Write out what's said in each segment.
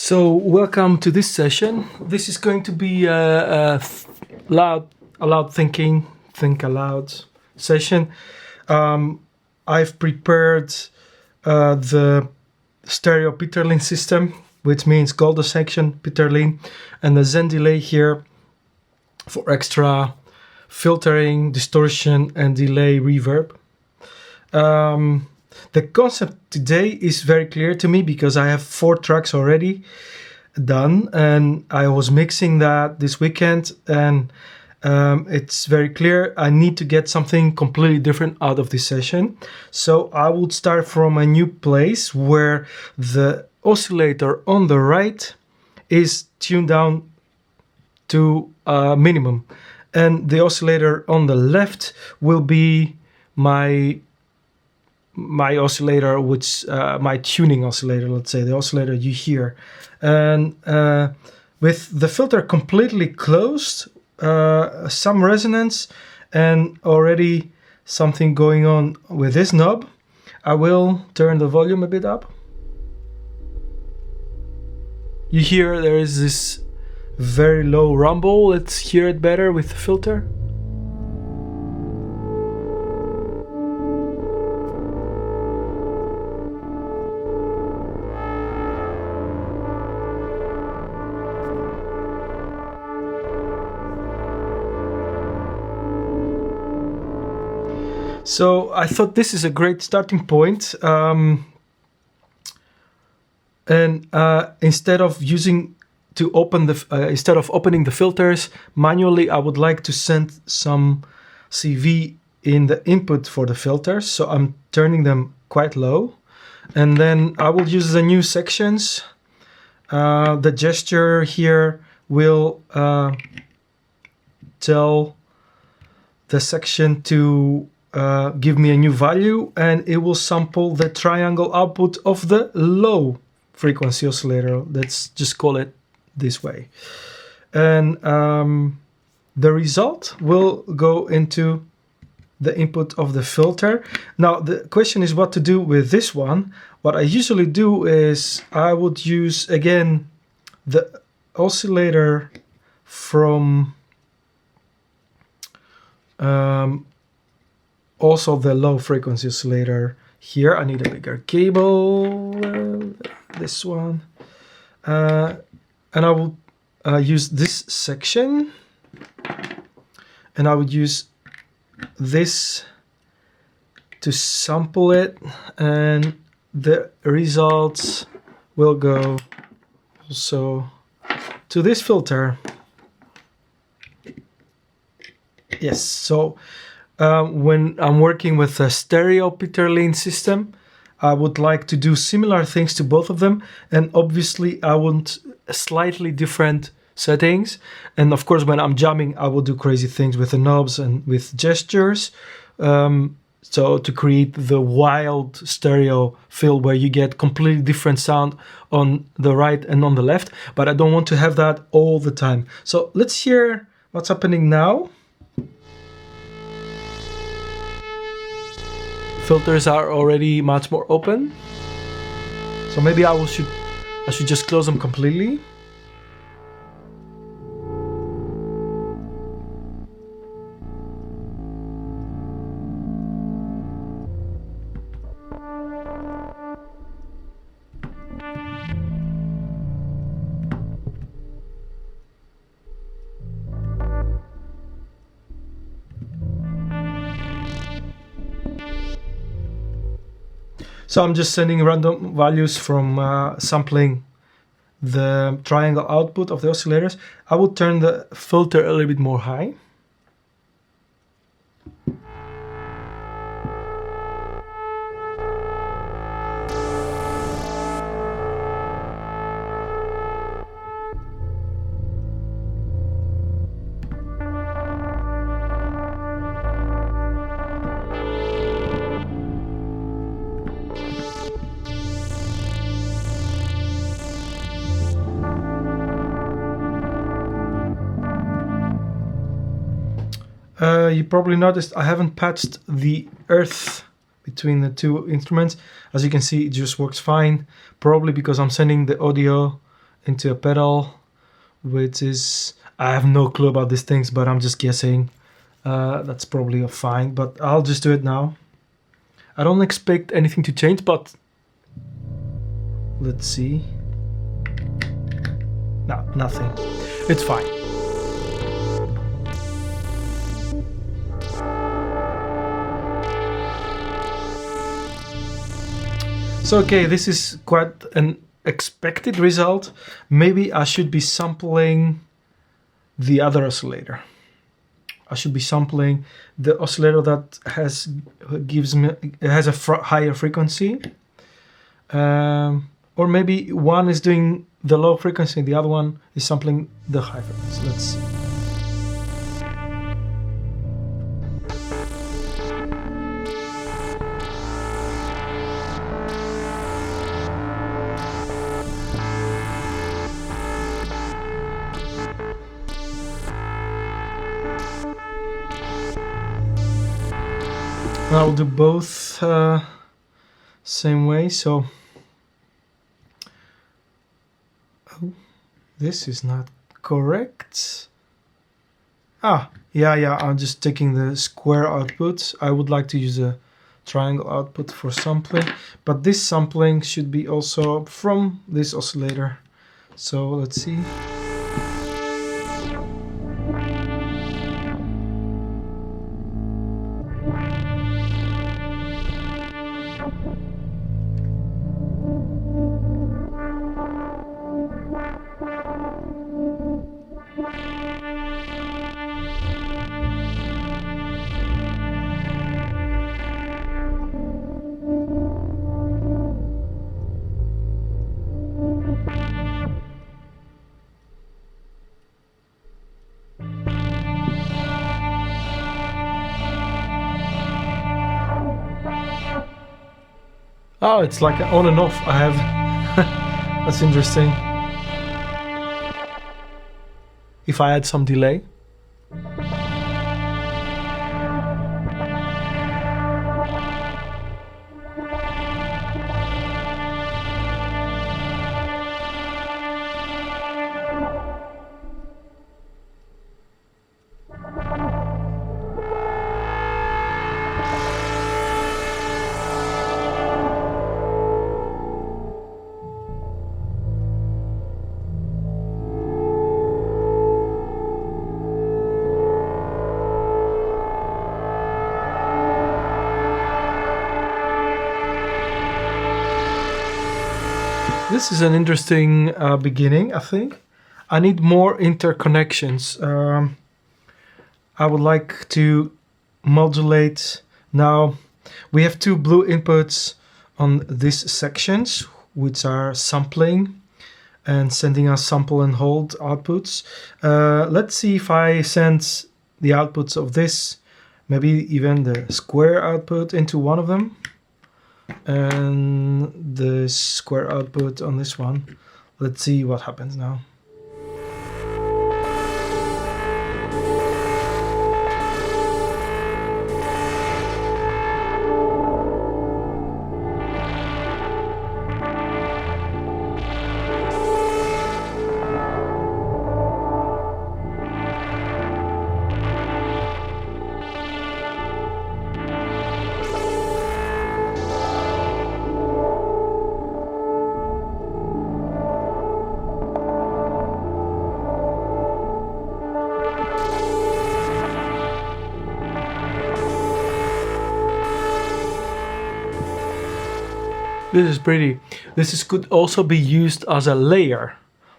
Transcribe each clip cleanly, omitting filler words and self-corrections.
So welcome to this session. This is going to be a loud thinking, think aloud session. I've prepared the Stereo Peterlin system, which means golden section, Peterlin, and the Zen delay here for extra filtering, distortion, and delay reverb. The concept today is very clear to me because I have 4 tracks already done and I was mixing that this weekend, and it's very clear I need to get something completely different out of this session. So I would start from a new place where the oscillator on the right is tuned down to minimum, and the oscillator on the left will be my oscillator, which my tuning oscillator, let's say, the oscillator you hear. And with the filter completely closed, some resonance and already something going on with this knob, I will turn the volume a bit up. You hear there is this very low rumble. Let's hear it better with the filter. So I thought this is a great starting point, and instead of opening the filters manually, I would like to send some CV in the input for the filters. So I'm turning them quite low, and then I will use the new sections. The gesture here will tell the section to give me a new value, and it will sample the triangle output of the low frequency oscillator. Let's just call it this way. And the result will go into the input of the filter. Now the question is what to do with this one. What I usually do is I would use again the oscillator from also the low frequency oscillator here. I need a bigger cable, this one, and I will use this section, and I would use this to sample it, and the results will go also to this filter. Yes, so when I'm working with a Stereo Peterlin system, I would like to do similar things to both of them, and obviously I want slightly different settings. And of course, when I'm jamming, I will do crazy things with the knobs and with gestures, so to create the wild stereo feel where you get completely different sound on the right and on the left, but I don't want to have that all the time. So let's hear what's happening now. Filters are already much more open, so maybe I should just close them completely. So I'm just sending random values from sampling the triangle output of the oscillators. I will turn the filter a little bit more high. You probably noticed I haven't patched the earth between the two instruments. As you can see, it just works fine, probably because I'm sending the audio into a pedal, which is, I have no clue about these things, but I'm just guessing. That's probably fine, but I'll just do it now. I don't expect anything to change, but let's see. No, nothing. It's fine. So okay, this is quite an expected result. Maybe I should be sampling the other oscillator. I should be sampling the oscillator that has a higher frequency, or maybe one is doing the low frequency, the other one is sampling the high frequency. Let's see. I'll do both same way. So, oh, this is not correct. Yeah, I'm just taking the square output. I would like to use a triangle output for sampling, but this sampling should be also from this oscillator. So let's see. Oh, it's like on and off. I have. That's interesting. If I add some delay. This is an interesting beginning, I think. I need more interconnections. I would like to modulate. Now, we have two blue inputs on these sections, which are sampling and sending us sample and hold outputs. Let's see if I send the outputs of this, maybe even the square output, into one of them, and the square output on this one. Let's see what happens now. This is pretty. Could also be used as a layer.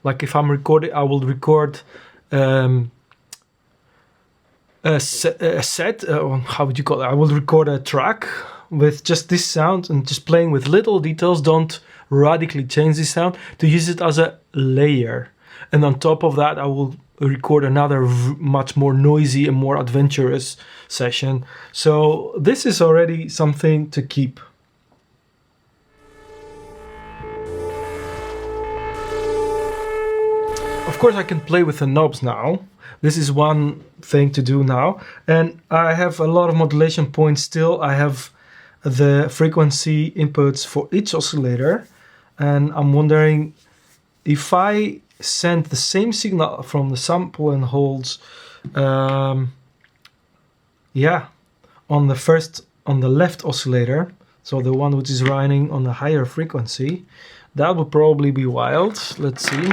Like if I'm recording, I will record a set. How would you call it? I will record a track with just this sound and just playing with little details. Don't radically change the sound, to use it as a layer. And on top of that, I will record another much more noisy and more adventurous session. So this is already something to keep. Of course, I can play with the knobs now. This is one thing to do now. And I have a lot of modulation points still. I have the frequency inputs for each oscillator. And I'm wondering if I send the same signal from the sample and holds, on the left oscillator, so the one which is running on a higher frequency, that would probably be wild. Let's see.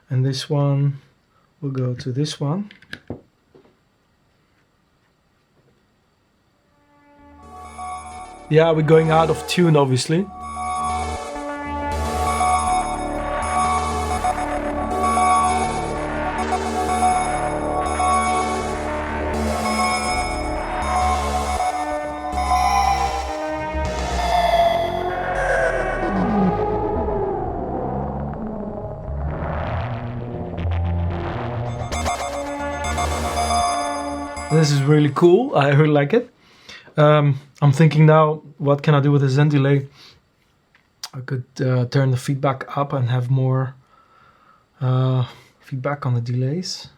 And this one will go to this one. Yeah, we're going out of tune, obviously. This is really cool. I really like it. I'm thinking now, what can I do with the Zen delay? I could turn the feedback up and have more feedback on the delays.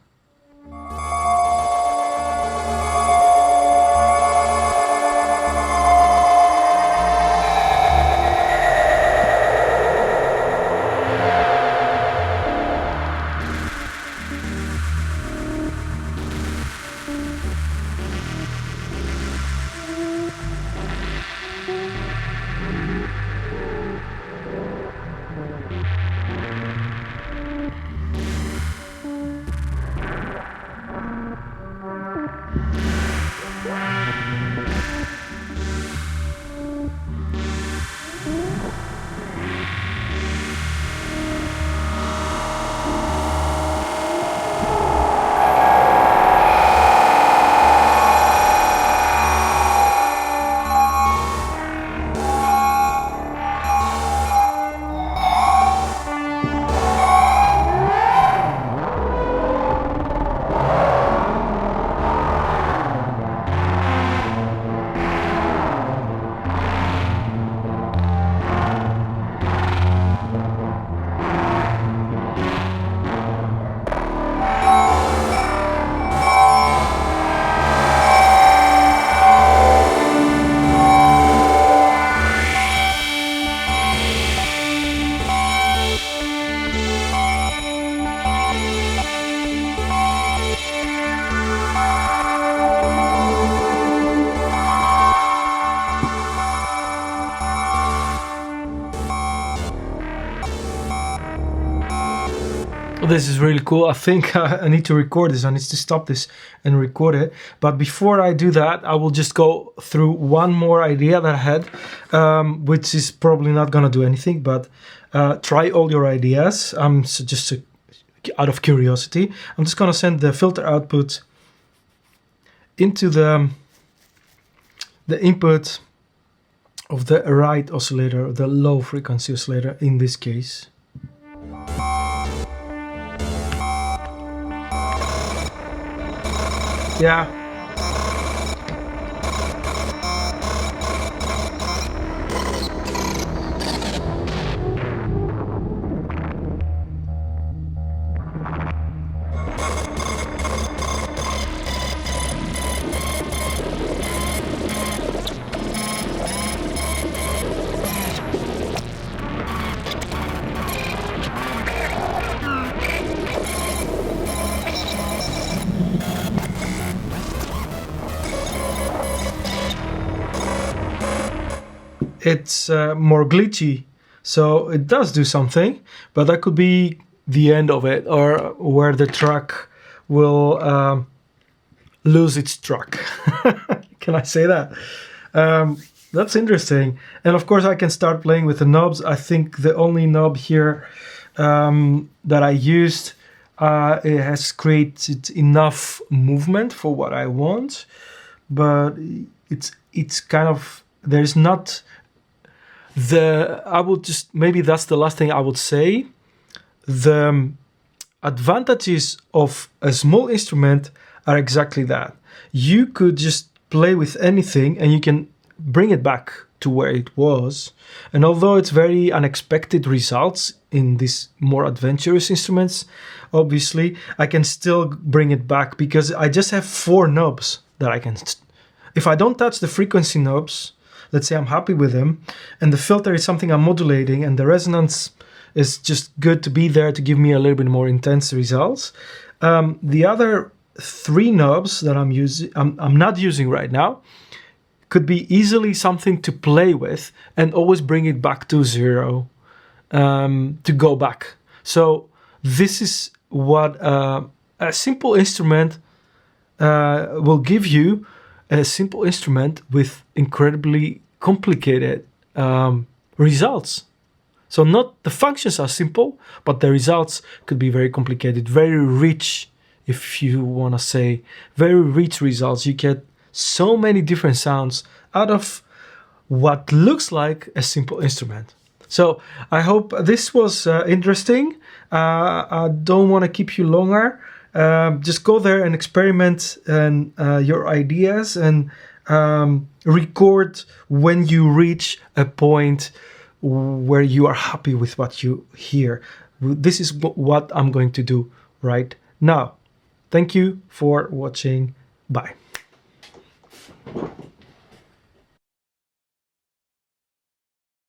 This is really cool. I think I need to record this. I need to stop this and record it. But before I do that, I will just go through one more idea that I had, which is probably not going to do anything, but try all your ideas. So just out of curiosity, I'm just going to send the filter output into the input of the right oscillator, the low frequency oscillator in this case. Yeah. It's more glitchy, so it does do something, but that could be the end of it, or where the track will lose its track. Can I say that? That's interesting. And of course I can start playing with the knobs. I think the only knob here that I used, it has created enough movement for what I want, but it's kind of, there's not I would just, maybe that's the last thing I would say. The advantages of a small instrument are exactly that. You could just play with anything and you can bring it back to where it was. And although it's very unexpected results in these more adventurous instruments, obviously, I can still bring it back because I just have 4 knobs that I can. If I don't touch the frequency knobs, let's say I'm happy with them, and the filter is something I'm modulating, and the resonance is just good to be there to give me a little bit more intense results. The other 3 knobs that I'm not using right now, could be easily something to play with and always bring it back to 0, to go back. So this is what a simple instrument will give you, a simple instrument with incredibly complicated results. So not the functions are simple, but the results could be very complicated, very rich, if you want to say, very rich results. You get so many different sounds out of what looks like a simple instrument. So I hope this was interesting. I don't want to keep you longer. Just go there and experiment and your ideas, and record when you reach a point where you are happy with what you hear. This is what I'm going to do right now. Thank you for watching. Bye.